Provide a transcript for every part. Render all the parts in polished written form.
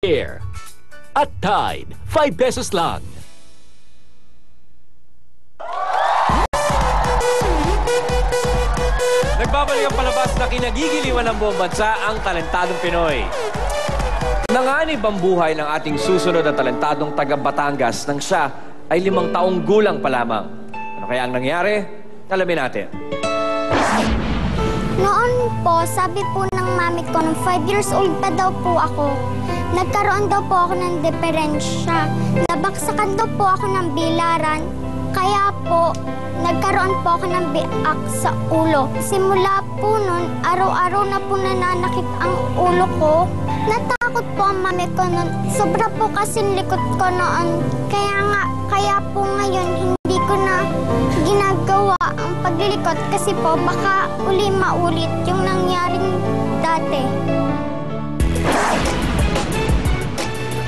Air. At Tide, 5 pesos lang. Nagbabalik ang palabas na kinagigiliwan ng buong bansa ang talentadong Pinoy. Nanganib ang buhay ng ating susunod na talentadong taga Batangas nang siya ay 5 taong gulang pa lamang. Ano kaya ang nangyari? Alamin natin. Noon po, sabi po ng mami ko, nung 5 years old pa daw po ako, nagkaroon daw po ako ng diferensya. Nabaksakan daw po ako ng bilaran, kaya po, nagkaroon po ako ng biak sa ulo. Simula po nun, araw-araw na po nananakit ang ulo ko. Natakot po ang mami ko nun. Sobra po kasing likot ko noon. Kaya po ngayon, hindi ko na ginagawa ang paglilikot kasi po baka uli maulit yung nangyaring dati.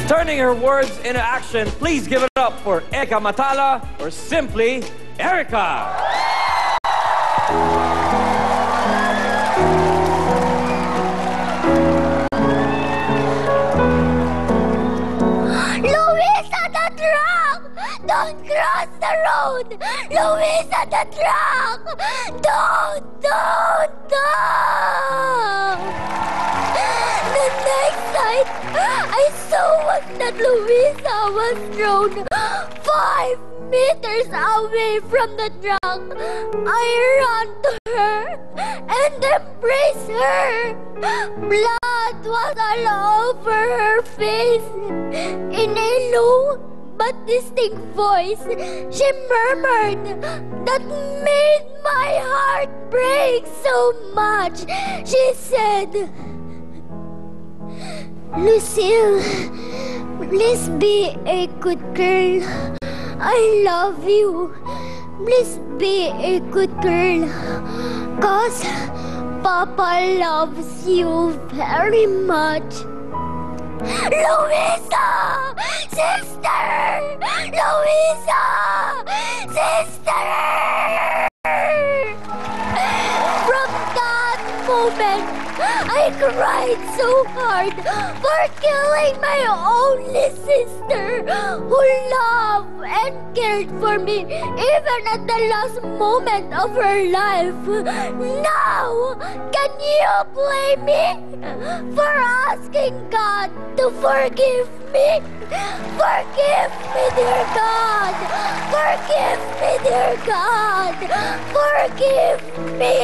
Turning her words into action, please give it up for Eka Matala or simply Erica. Luisa, the truck! Don't cross the road! Luisa, the truck! Don't! The next night, I saw that Luisa was thrown 5 meters away from the truck. I ran to her and embraced her. Blood was all over her face. In a low but distinct voice, she murmured that made my heart break so much. She said, "Lucille, please be a good girl. I love you. Please be a good girl. 'Cause Papa loves you very much." Luisa! Sister! Luisa! Sister! From that moment, I cried so hard for killing my only sister who loved and cared for me even at the last moment of her life. Now, can you blame me for asking God to forgive me? Forgive me, dear God! Forgive me, dear God! Forgive me!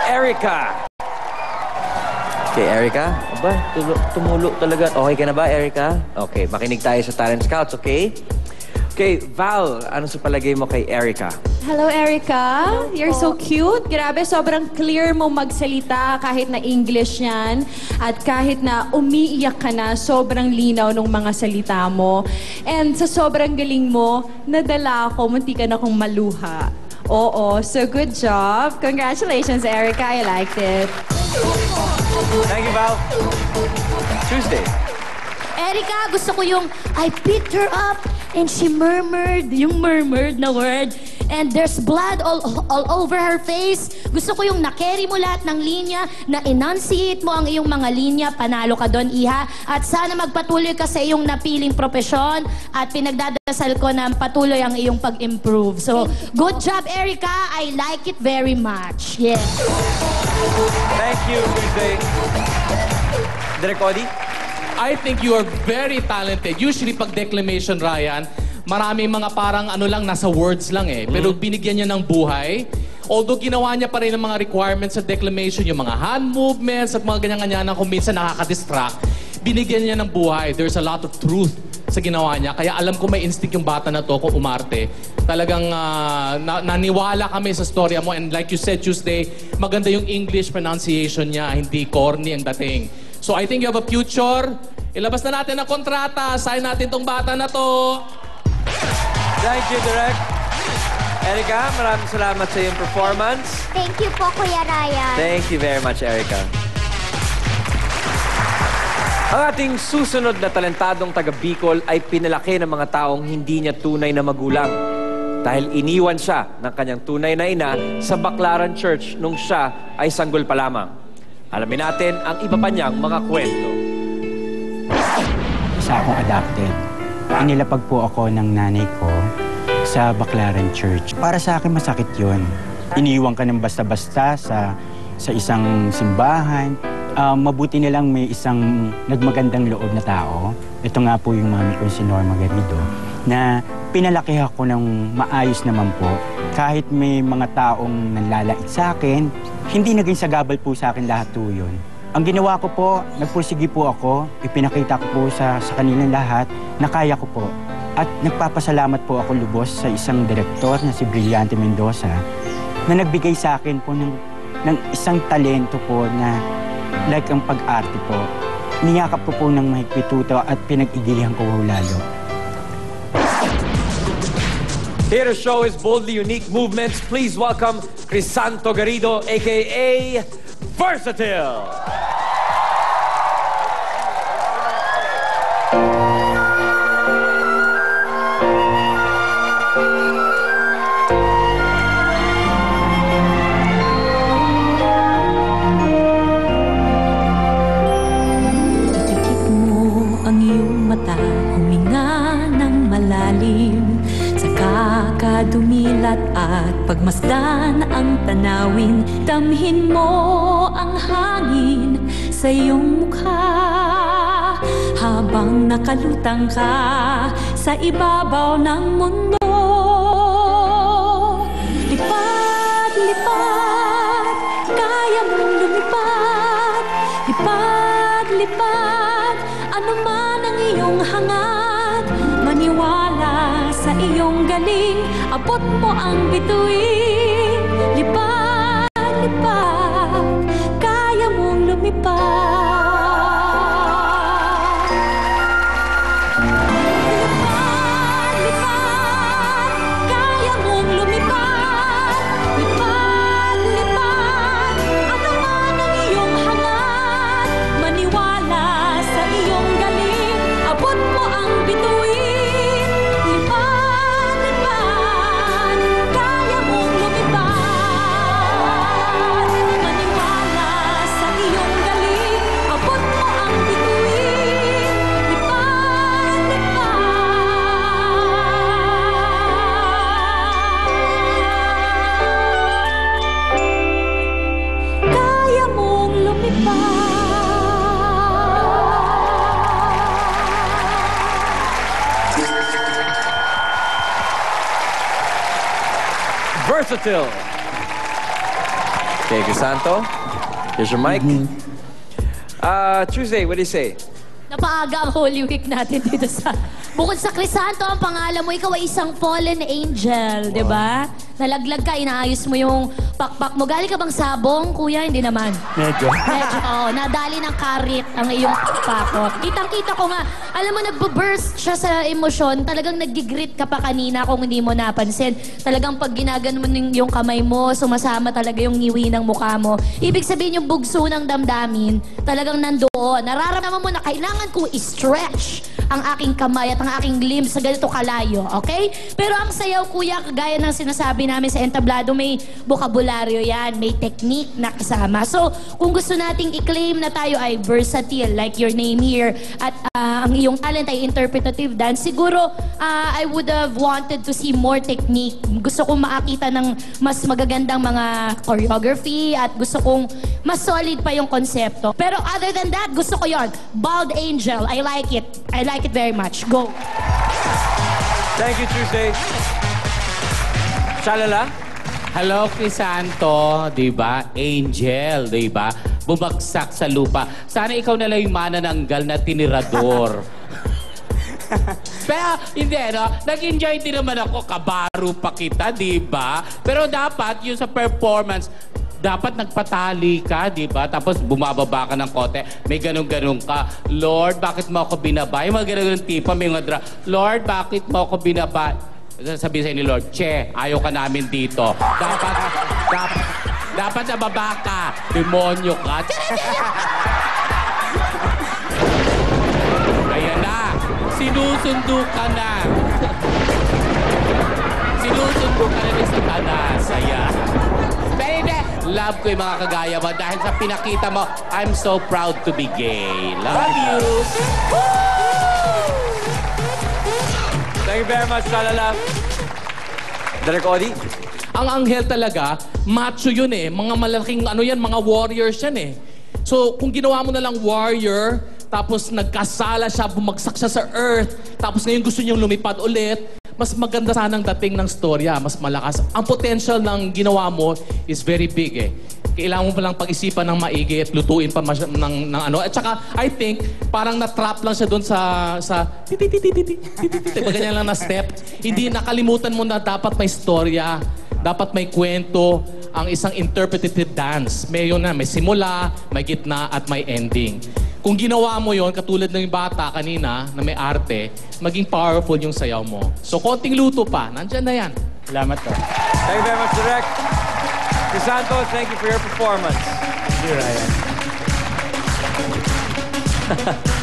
Erica. Okay, Erica. Aba, tumulo talaga. Okay ka na ba, Erica? Okay, makinig tayo sa Talent Scouts, okay? Okay, Val, ano sa palagay mo kay Erica? Hello, Erica. You're so cute. Grabe, sobrang clear mo magsalita kahit na English yan. At kahit na umiiyak ka na, sobrang linaw ng mga salita mo. And sa sobrang galing mo, nadala ako, munti ka na akong maluha. Oo, so good job. Congratulations, Erica. I liked it. Thank you, Val. Tuesday. Erica, gusto ko yung I picked her up and she murmured, yung murmured na word. And there's blood all over her face. Gusto ko yung na-carry mo lahat ng linya, na enunciate mo ang iyong mga linya. Panalo ka doon, Iha. At sana magpatuloy ka sa iyong napiling propesyon at pinagdadasal ko na patuloy ang iyong pag-improve. So, good job, Erica. I like it very much. Yeah. Thank you, Tuesday. Direk Odi? I think you are very talented. Usually, pag declamation, Ryan, maraming mga parang ano lang, nasa words lang eh. Pero binigyan niya ng buhay. Although ginawa niya pa rin ang mga requirements sa declamation, yung mga hand movements at mga ganyan-ganyan na kung minsan nakaka-distract, binigyan niya ng buhay. There's a lot of truth sa ginawa niya. Kaya alam ko may instinct yung bata na to kung umarte. Talagang naniwala kami sa storya mo. And like you said, Tuesday, maganda yung English pronunciation niya. Hindi corny ang dating. So I think you have a future. Ilabas na natin ang kontrata. Sign natin tong bata na to. Thank you, Direk. Erica, maraming salamat sa iyong performance. Thank you po, Kuya Ryan. Thank you very much, Erica. Ang ating susunod na talentadong taga Bicol ay pinalaki ng mga taong hindi niya tunay na magulang. dahil iniwan siya ng kanyang tunay na ina sa Baclaran Church nung siya ay sanggol pa lamang. Alamin natin ang iba pa niyang mga kwento. Isa akong adopted. Inilapag po ako ng nanay ko sa Baclaran Church. Para sa akin masakit yun. Iniiwan ka ng basta-basta sa isang simbahan. Mabuti nilang may isang nagmagandang loob na tao. Ito nga po yung mami ko, si Norma Garrido, na pinalaki ako ng maayos naman po. Kahit may mga taong nanlalait sa akin, hindi naging sagabal po sa akin lahat po yun. Ang ginawa ko po, nagpursige po ako, ipinakita ko po sa kanilang lahat na kaya ko po. At nagpapasalamat po ako lubos sa isang direktor na si Brillante Mendoza na nagbigay sa akin po ng isang talento po na like ang pag-arte po. Niyakap ko po ng mahigpituto at pinag-igilihan ko lalo. Here to show his boldly unique movements, please welcome Crisanto Garrido, a.k.a. Versatile. Itikit mo ang iyong mata, huminga ng malalim. Saka ka dumilat at pagmasdan ang tanawin. Damhin mo ang hangin sa iyong mukha habang nakalutang ka sa ibabaw ng mundo. Lipad, lipad, kaya mong lumipad. Lipad, lipad, ano man ang iyong hangad. Maniwala sa iyong galing, abot mo ang bituin. Lipad, lipad, kaya mong lumipad. Lipad, lipad, kaya mong lumipad. Lipad, lipad, ano man ang iyong hangad. Maniwala sa iyong galing, abot mo ang bituin. Lipad, lipad, kaya mong lumipad. Maniwala sa iyong galing, abot mo ang bituin. Lipad, lipad, kaya mong lumipad. Versatile. Okay, Crisanto, here's your mic. Tuesday, what do you say? Napaaga ang Holy Week natin dito sa... Bukod sa Crisanto, ang pangalan mo, ikaw ay isang fallen angel, di ba? Nalaglag ka, inaayos mo yung pakpak mo. Galing ka bang sabong, kuya? Hindi naman. Medyo. Medyo, oo. Nadali ng karit ang iyong pakpak. Kitang-kita ko nga. Alam mo, nagbo-burst siya sa emosyon. Talagang nag-gigrit ka pa kanina kung hindi mo napansin. Talagang pag ginagano mo yung kamay mo, sumasama talaga yung ngiwi ng mukha mo. Ibig sabihin yung bugso ng damdamin, talagang nandoon. Nararamdaman mo na kailangan kong i-stretch ang aking kamay at ang aking limbs sa ganito kalayo, okay? Pero ang sayaw, kuya, kagaya ng sinasabi namin sa entablado, may bokabularyo yan, may technique na kasama. So, kung gusto nating i-claim na tayo ay versatile, like your name here, at ang iyong talent ay interpretative dance, siguro I would have wanted to see more technique. Gusto kong makakita ng mas magagandang mga choreography at gusto kong mas solid pa yung konsepto. Pero other than that, gusto ko yon. Bald Angel, I like it. I like it very much. Go. Thank you, Tuesday. Shalala? Hello, Crisanto, di ba? Angel, di ba? Bumagsak sa lupa. Sana ikaw na lang yung manananggal na tinirador. Pero, hindi, no? Nag-enjoy din naman ako. Kabaro pa kita, di ba? Pero dapat, yung sa performance, dapat nagpatali ka, di ba? Tapos bumababa ka ng kote, may ganun-ganun ka. Lord, bakit mo ako binaba? Yung mga ganun-ganun tipa, may mga Lord, bakit mo ako binaba? Sabi sa'yo ni Lord, Che, ayaw ka namin dito. Dapat nababa ka. Demonyo ka. Ayan na. Sinusundo ka na. sinusundo ka na rin sa tanas. Ayan. Pero hindi, love ko yung mga kagaya mo dahil sa pinakita mo, I'm so proud to be gay. Love you. Thank you very much, Shalala. Direk Odi? Ang anghel talaga, macho yun eh. Mga malaking ano yan, mga warriors yan eh. So kung ginawa mo na lang warrior, tapos nagkasala siya, bumagsak siya sa earth, tapos ngayon gusto niyang lumipad ulit, mas maganda sanang dating ng storya, mas malakas. Ang potential ng ginawa mo is very big eh. Kailangan mo palang pag-isipan ng maigi at lutuin pa ng ano. At saka, I think, parang na-trap lang siya doon sa ganyan lang na step. Hindi nakalimutan mo na dapat may storya, dapat may kwento, ang isang interpretative dance. May yun na, may simula, may gitna, at may ending. Kung ginawa mo yon katulad ng bata kanina na may arte, maging powerful yung sayaw mo. So, konting luto pa. Nandyan na yan. Salamat po. Thank you very much, Direk. Santos, thank you for your performance. Thank you, Ryan.